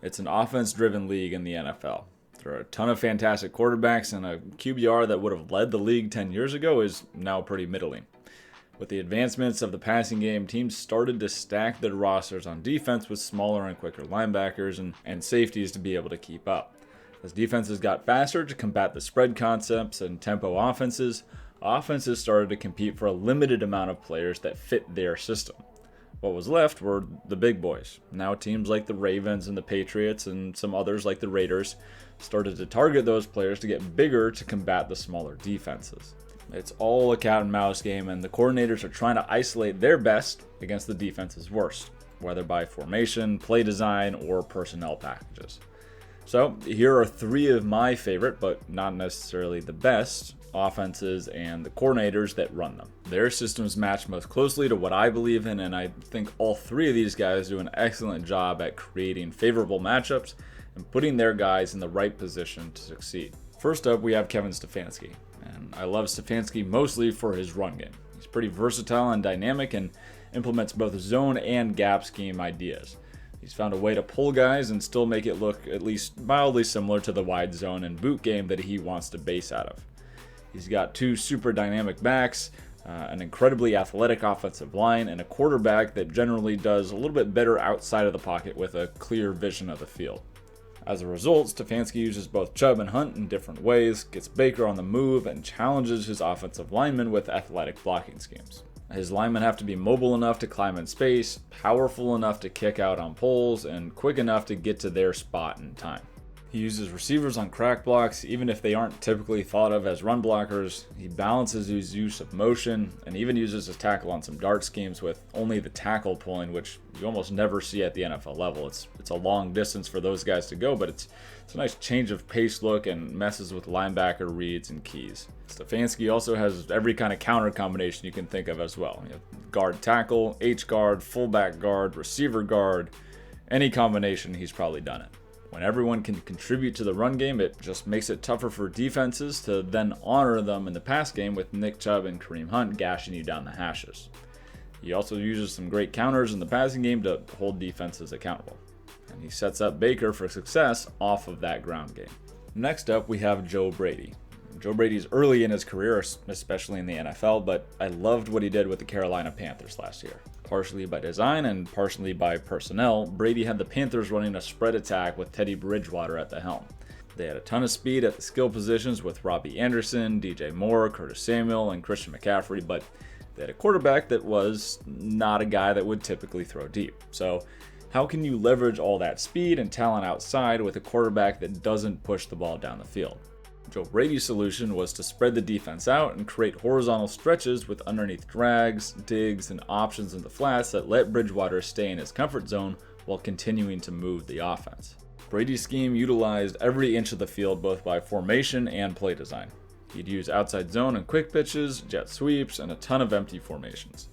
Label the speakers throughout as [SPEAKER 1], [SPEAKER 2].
[SPEAKER 1] It's an offense-driven league in the NFL. There are a ton of fantastic quarterbacks, and a QBR that would have led the league 10 years ago is now pretty middling. With the advancements of the passing game, teams started to stack their rosters on defense with smaller and quicker linebackers and safeties to be able to keep up. As defenses got faster to combat the spread concepts and tempo offenses started to compete for a limited amount of players that fit their system. What was left were the big boys. Now teams like the Ravens and the Patriots and some others like the Raiders started to target those players to get bigger to combat the smaller defenses. It's all a cat and mouse game, and the coordinators are trying to isolate their best against the defense's worst, whether by formation, play design, or personnel packages. So here are three of my favorite, but not necessarily the best, offenses and the coordinators that run them. Their systems match most closely to what I believe in, and I think all three of these guys do an excellent job at creating favorable matchups and putting their guys in the right position to succeed. First up, we have Kevin Stefanski, and I love Stefanski mostly for his run game. He's pretty versatile and dynamic and implements both zone and gap scheme ideas. He's found a way to pull guys and still make it look at least mildly similar to the wide zone and boot game that he wants to base out of. He's got two super dynamic backs, an incredibly athletic offensive line, and a quarterback that generally does a little bit better outside of the pocket with a clear vision of the field. As a result, Stefanski uses both Chubb and Hunt in different ways, gets Baker on the move, and challenges his offensive linemen with athletic blocking schemes. His linemen have to be mobile enough to climb in space, powerful enough to kick out on poles, and quick enough to get to their spot in time. He uses receivers on crack blocks, even if they aren't typically thought of as run blockers. He balances his use of motion, and even uses his tackle on some dart schemes with only the tackle pulling, which you almost never see at the NFL level. It's a long distance for those guys to go, but it's a nice change of pace look and messes with linebacker reads and keys. Stefanski also has every kind of counter combination you can think of as well. You have guard tackle, H guard, fullback guard, receiver guard. Any combination, he's probably done it. When everyone can contribute to the run game, it just makes it tougher for defenses to then honor them in the pass game with Nick Chubb and Kareem Hunt gashing you down the hashes. He also uses some great counters in the passing game to hold defenses accountable. And he sets up Baker for success off of that ground game. Next up, we have Joe Brady. Joe Brady's early in his career, especially in the NFL, but I loved what he did with the Carolina Panthers last year. Partially by design and partially by personnel, Brady had the Panthers running a spread attack with Teddy Bridgewater at the helm. They had a ton of speed at the skill positions with Robbie Anderson, DJ Moore, Curtis Samuel, and Christian McCaffrey, but they had a quarterback that was not a guy that would typically throw deep. So how can you leverage all that speed and talent outside with a quarterback that doesn't push the ball down the field? Joe Brady's solution was to spread the defense out and create horizontal stretches with underneath drags, digs, and options in the flats that let Bridgewater stay in his comfort zone while continuing to move the offense. Brady's scheme utilized every inch of the field both by formation and play design. He'd use outside zone and quick pitches, jet sweeps, and a ton of empty formations.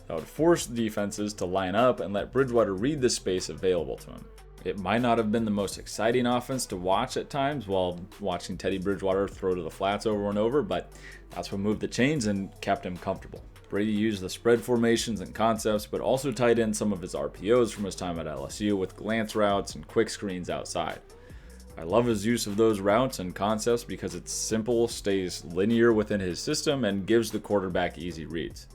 [SPEAKER 1] That would force defenses to line up and let Bridgewater read the space available to him. It might not have been the most exciting offense to watch at times while watching Teddy Bridgewater throw to the flats over and over, but that's what moved the chains and kept him comfortable. Brady used the spread formations and concepts, but also tied in some of his RPOs from his time at LSU with glance routes and quick screens outside. I love his use of those routes and concepts because it's simple, stays linear within his system, and gives the quarterback easy reads.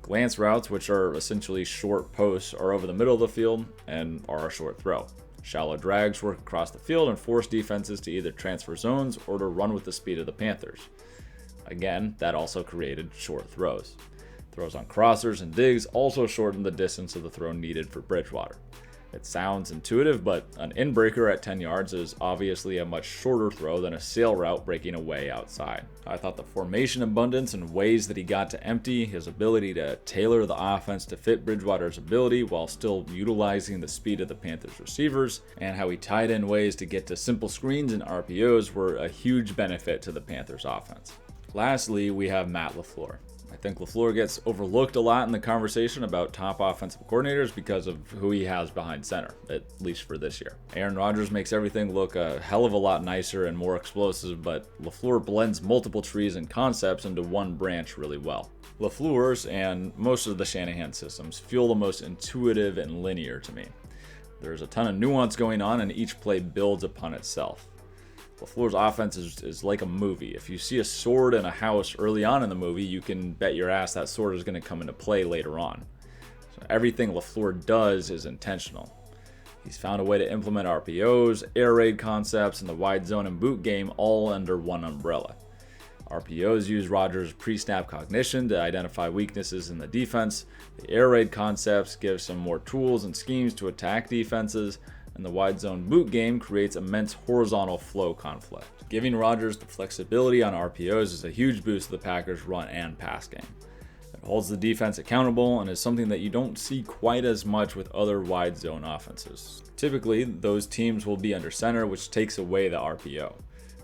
[SPEAKER 1] Glance routes, which are essentially short posts, are over the middle of the field and are a short throw. Shallow drags work across the field and force defenses to either transfer zones or to run with the speed of the Panthers. Again, that also created short throws. Throws on crossers and digs also shortened the distance of the throw needed for Bridgewater. It sounds intuitive, but an in-breaker at 10 yards is obviously a much shorter throw than a sail route breaking away outside. I thought the formation abundance and ways that he got to empty, his ability to tailor the offense to fit Bridgewater's ability while still utilizing the speed of the Panthers receivers, and how he tied in ways to get to simple screens and RPOs were a huge benefit to the Panthers offense. Lastly, we have Matt LaFleur. I think LaFleur gets overlooked a lot in the conversation about top offensive coordinators because of who he has behind center, at least for this year. Aaron Rodgers makes everything look a hell of a lot nicer and more explosive, but LaFleur blends multiple trees and concepts into one branch really well. LaFleur's and most of the Shanahan systems feel the most intuitive and linear to me. There's a ton of nuance going on, and each play builds upon itself. LaFleur's offense is like a movie. If you see a sword in a house early on in the movie, you can bet your ass that sword is going to come into play later on. So everything LaFleur does is intentional. He's found a way to implement RPOs, air raid concepts, and the wide zone and boot game all under one umbrella. RPOs use Rodgers' pre-snap cognition to identify weaknesses in the defense. The air raid concepts give some more tools and schemes to attack defenses, and the wide zone boot game creates immense horizontal flow conflict. Giving Rodgers the flexibility on RPOs is a huge boost to the Packers' run and pass game. It holds the defense accountable and is something that you don't see quite as much with other wide zone offenses. Typically, those teams will be under center, which takes away the RPO.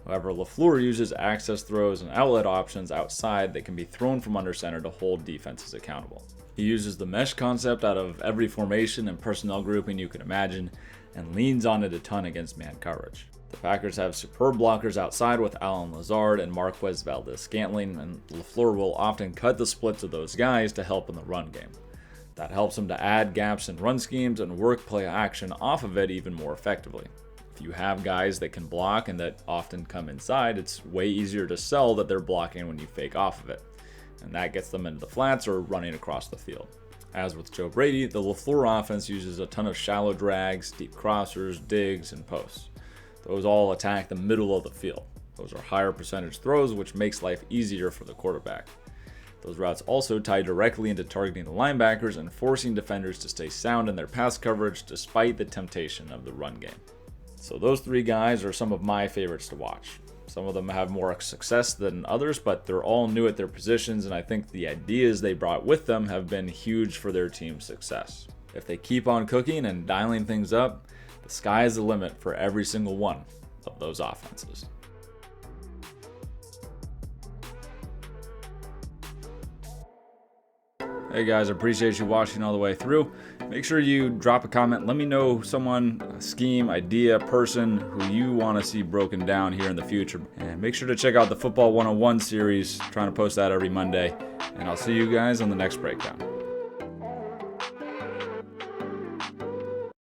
[SPEAKER 1] However, LaFleur uses access throws and outlet options outside that can be thrown from under center to hold defenses accountable. He uses the mesh concept out of every formation and personnel grouping you can imagine, and leans on it a ton against man coverage. The Packers have superb blockers outside with Allen Lazard and Marquez Valdes-Scantling, and LaFleur will often cut the splits of those guys to help in the run game. That helps him to add gaps in run schemes and work play action off of it even more effectively. If you have guys that can block and that often come inside, it's way easier to sell that they're blocking when you fake off of it, and that gets them into the flats or running across the field. As with Joe Brady, the LaFleur offense uses a ton of shallow drags, deep crossers, digs, and posts. Those all attack the middle of the field. Those are higher percentage throws, which makes life easier for the quarterback. Those routes also tie directly into targeting the linebackers and forcing defenders to stay sound in their pass coverage despite the temptation of the run game. So those three guys are some of my favorites to watch. Some of them have more success than others, but they're all new at their positions, and I think the ideas they brought with them have been huge for their team's success. If they keep on cooking and dialing things up, the sky is the limit for every single one of those offenses. Hey guys, I appreciate you watching all the way through. Make sure you drop a comment. Let me know someone, a scheme, idea, person who you want to see broken down here in the future. And make sure to check out the Football 101 series. I'm trying to post that every Monday. And I'll see you guys on the next breakdown.